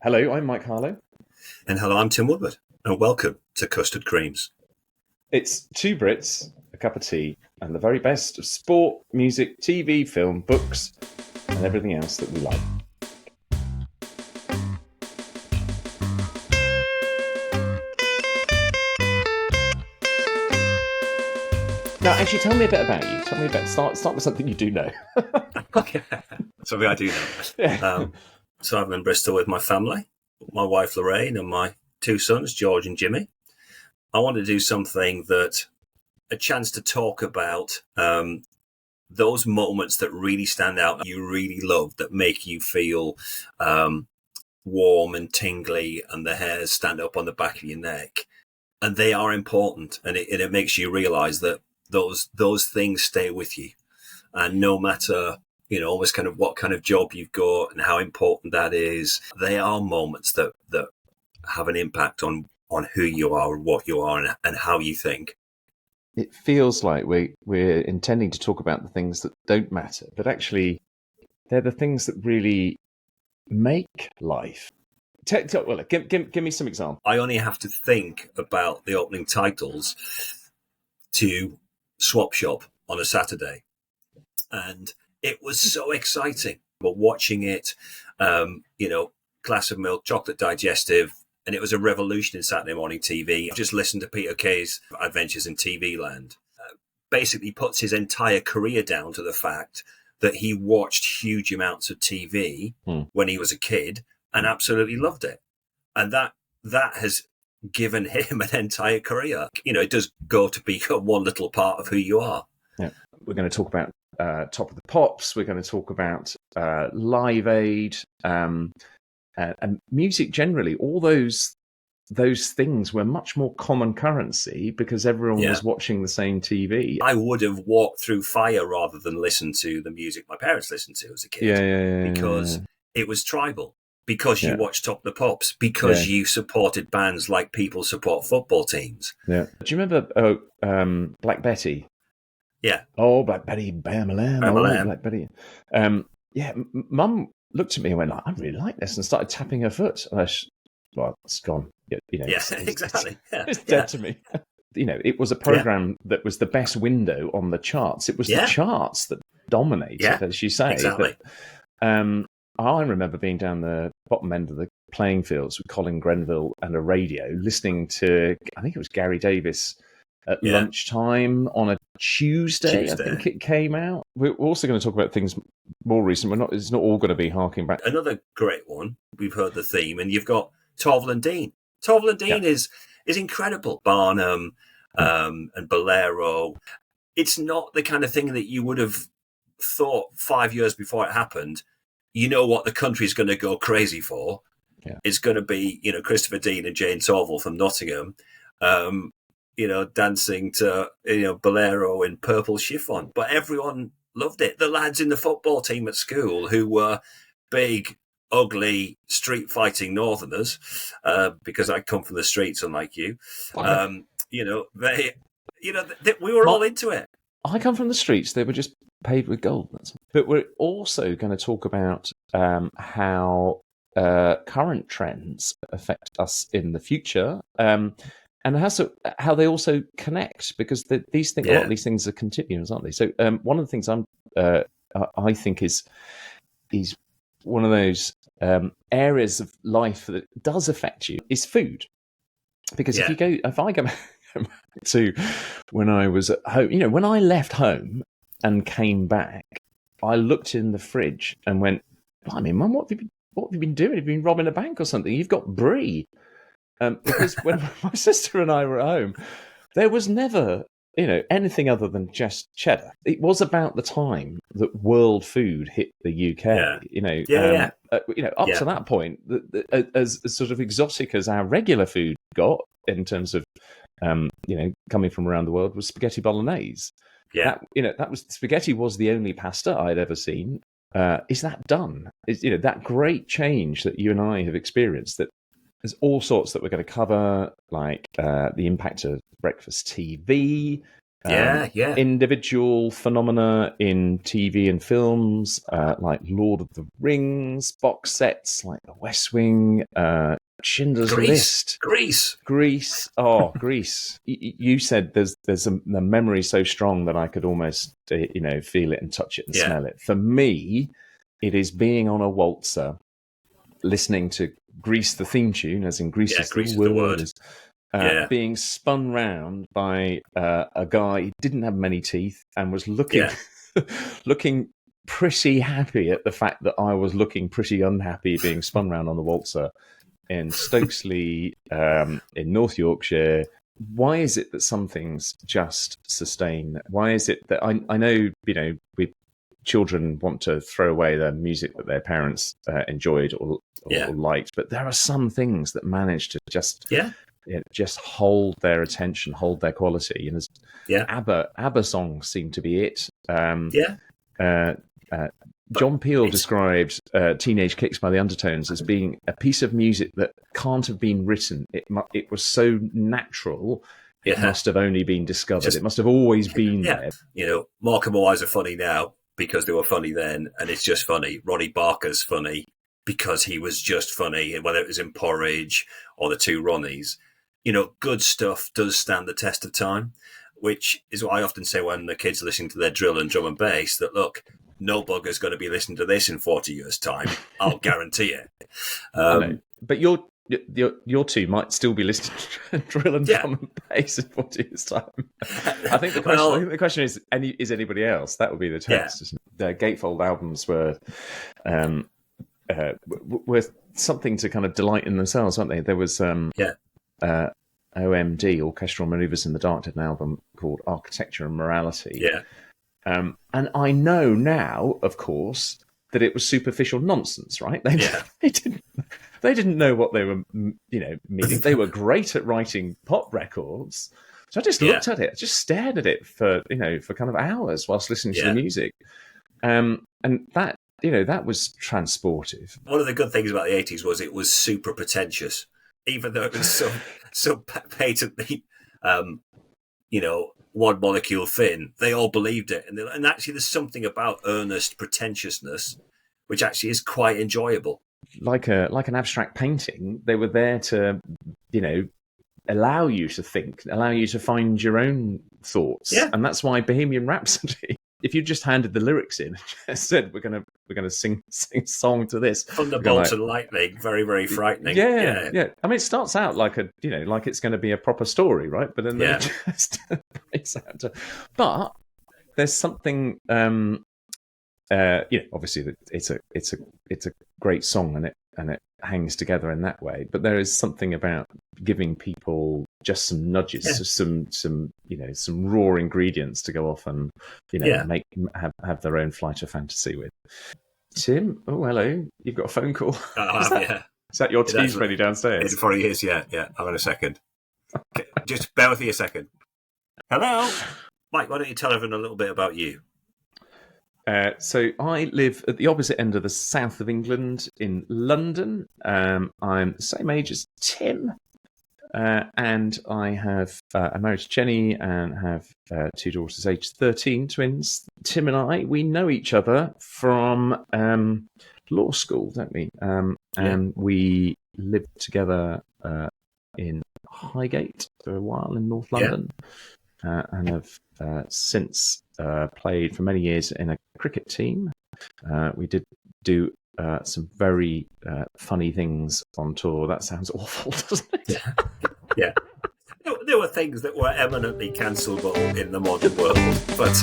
Hello, I'm Mike Harlow. And hello, I'm Tim Woodward, and welcome to Custard Creams. It's two Brits, a cup of tea, and the very best of sport, music, TV, film, books, and everything else that we like. Now, actually, tell me a bit about you. Tell me about start with something you do know. Okay, something I do know. Yeah. So I'm in Bristol with my family, my wife Lorraine, and my two sons, George and Jimmy. I want to do something a chance to talk about those moments that really stand out, you really love, that make you feel warm and tingly, and the hairs stand up on the back of your neck. And they are important, and it makes you realise that those things stay with you, and no matter almost kind of what kind of job you've got and how important that is, they are moments that have an impact on who you are and what you are and how you think. It feels like we're intending to talk about the things that don't matter, but actually, they're the things that really make life. Well, give me some examples. I only have to think about the opening titles to Swap Shop on a Saturday, and it was so exciting. But watching it, glass of milk, chocolate digestive, and it was a revolution in Saturday morning TV. Just listen to Peter Kay's Adventures in TV Land. Basically puts his entire career down to the fact that he watched huge amounts of TV when he was a kid and absolutely loved it. And that has given him an entire career. It does go to become one little part of who you are. Yeah. We're going to talk about Top of the Pops. We're going to talk about Live Aid and music generally. All those things were much more common currency because everyone was watching the same TV. I would have walked through fire rather than listen to the music my parents listened to as a kid. Because it was tribal. Because you watched Top of the Pops. Because you supported bands like people support football teams. Yeah. Do you remember Black Betty? Yeah. Oh, Black Betty, bam, lamb. Bam, Oh, lamb. Black Betty. Mum looked at me and went, I really like this, and started tapping her foot. And well, it's gone. Exactly. It's dead to me. It was a program that was the best window on the charts. It was the charts that dominated, as you say. Exactly. I remember being down the bottom end of the playing fields with Colin Grenville and a radio, listening to, I think it was Gary Davis at lunchtime on a Tuesday. I think it came out. We're also going to talk about things more recent. It's not all going to be harking back. Another great one. We've heard the theme, and you've got Torval and Dean. Torval and Dean is incredible. Barnum and Bolero. It's not the kind of thing that you would have thought 5 years before it happened. You know what the country's going to go crazy for. Yeah. It's going to be, Christopher Dean and Jane Torval from Nottingham, dancing to, Bolero in purple chiffon. But everyone loved it. The lads in the football team at school who were big, ugly, street fighting northerners, because I come from the streets, unlike you. We were all into it. I come from the streets. They were just paved with gold. But we're also going to talk about how current trends affect us in the future, and how they also connect, because these things, a lot of these things are continuous, aren't they? So one of the things I think is one of those areas of life that does affect you is food, because if I go back to when I was at home, when I left home and came back, I looked in the fridge and went, "Blimey, Mum, what have you been doing? Have you been robbing a bank or something? You've got brie." Because when my sister and I were at home, there was never, anything other than just cheddar. It was about the time that world food hit the UK. Up to that point, as sort of exotic as our regular food got in terms of, coming from around the world, was spaghetti bolognese. Yeah, spaghetti was the only pasta I'd ever seen. Is that done? Is that great change that you and I have experienced? That there's all sorts that we're going to cover, like the impact of breakfast TV, Yeah. Individual phenomena in TV and films, like Lord of the Rings, box sets like The West Wing, Schindler's List, Grease. Oh, Grease! You said there's a memory so strong that I could almost feel it and touch it and smell it. For me, it is being on a waltzer, listening to Grease, the theme tune, as in Grease is the word. Being spun round by a guy who didn't have many teeth and was looking pretty happy at the fact that I was looking pretty unhappy being spun round on the waltzer in Stokesley, in North Yorkshire. Why is it that some things just sustain? Why is it that I know, children want to throw away the music that their parents enjoyed or liked, but there are some things that manage to just hold their attention, hold their quality. And ABBA songs seem to be it. John Peel described Teenage Kicks by the Undertones as being a piece of music that can't have been written. It was so natural. It must have only been discovered. It must have always been there. Mark and Moise are funny now because they were funny then, and it's just funny. Ronnie Barker's funny because he was just funny, whether it was in Porridge or the Two Ronnies. Good stuff does stand the test of time, which is what I often say when the kids are listening to their drill and drum and bass, that, look, no bugger's going to be listening to this in 40 years' time. I'll guarantee it. But your two might still be listening to drill and drum and bass in 40 years' time. I think the question is anybody else? That would be the test. The Gatefold albums were something to kind of delight in themselves, weren't they? There was OMD, Orchestral Manoeuvres in the Dark, did an album called Architecture and Morality. And I know now, of course, that it was superficial nonsense, right? They didn't know what they were, meaning. They were great at writing pop records. So I just looked at it, just stared at it for kind of hours whilst listening to the music. And that, that was transportive. One of the good things about the 80s was it was super pretentious, even though it was so patently, one molecule thin. They all believed it, and actually, there's something about earnest pretentiousness which actually is quite enjoyable. Like an abstract painting, they were there to, allow you to think, allow you to find your own thoughts, and that's why Bohemian Rhapsody. If you just handed the lyrics in and said we're gonna sing a song to this, thunderbolts and lightning, very, very frightening. Yeah. I mean, it starts out like like it's going to be a proper story, right? But then it just breaks out. But there's something, obviously it's a great song and it hangs together in that way. But there is something about giving people just some nudges, some raw ingredients to go off and have their own flight of fantasy with. Tim, oh hello, you've got a phone call. Is that your tea's ready downstairs? It probably is. Yeah. Hang on a second. Just bear with me a second. Hello, Mike. Why don't you tell everyone a little bit about you? So I live at the opposite end of the south of England in London. I'm the same age as Tim, and I have I'm married to Jenny and have two daughters aged 13, twins. Tim and we know each other from law school, don't we? And we lived together in Highgate for a while in North London, and have since played for many years in a cricket team. We did do some very funny things on tour. That sounds awful, doesn't it? Yeah. There were things that were eminently cancelable in the modern world, but